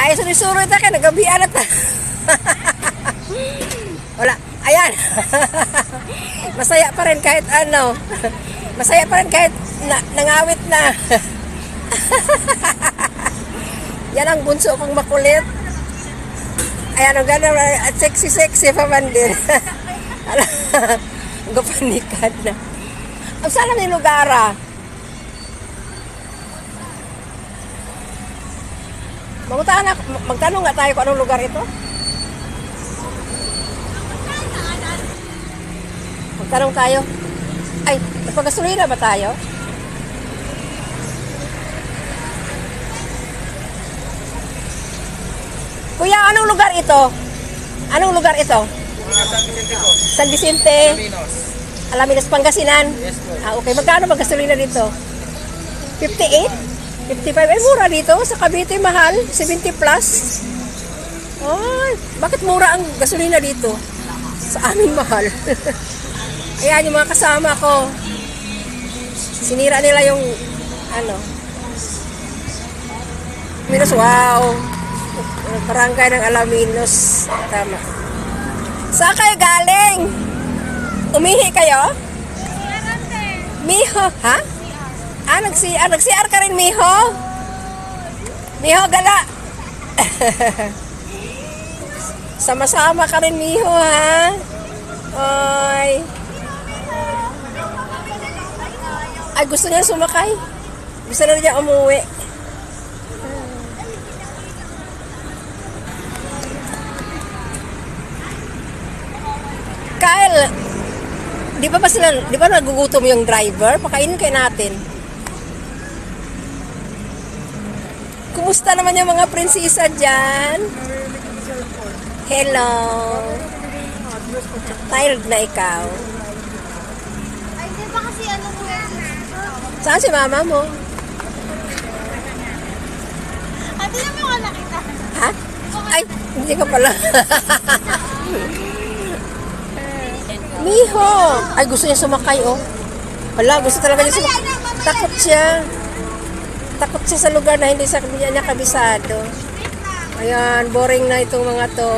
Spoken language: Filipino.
Ay, surisuro ito ka, nagabian na ta. Wala, ayan. Masaya pa rin kahit ano. Masaya pa rin kahit nangawit na. Yan ang bunso kong makulit. Ayan, ang gano'n, at sexy pa man din. Gapanikan na. Ang sana may lugar ah. Magtanong nga tayo kung anong lugar ito. Magtanong tayo. Ay, nagpagasolina ba tayo? Kuya, anong lugar ito? Anong lugar ito? San Vicente. Alaminos, Pangasinan. Yes po. Ah, okay. Magkano magasolina dito? 58? 55? Ay, mura dito. Sa Cavite, mahal. 70 plus. Ay, bakit mura ang gasolina dito? Sa amin, mahal. Ayan, yung mga kasama ko. Sinira nila yung, ano. Minus, wow. Barangay ng Alaminos. Tama. Saan kayo galing? Umihi kayo? Miho, ha? Nag-CR ka rin, Miho? Miho, gala. Sama-sama ka rin, Miho, ha? Oy. Ay, gusto niya sumakay. Gusto na niya umuwi. Kyle, di ba nagugutom yung driver? Pakainin kayo natin. Kumusta naman yung mga prinsesa dyan? Hello. Tired na ikaw. Ay, di ba kasi ano mo yan? Saan si mama mo? Hindi naman ako nakita. Ha? Ay, hindi ka pala. Miho! Ay, gusto niya sumakay, oh. Wala, gusto talaga niya sumakay. Takot siya. Takot siya sa lugar na hindi sa niya kabisado. Ayan, boring na itong mga to.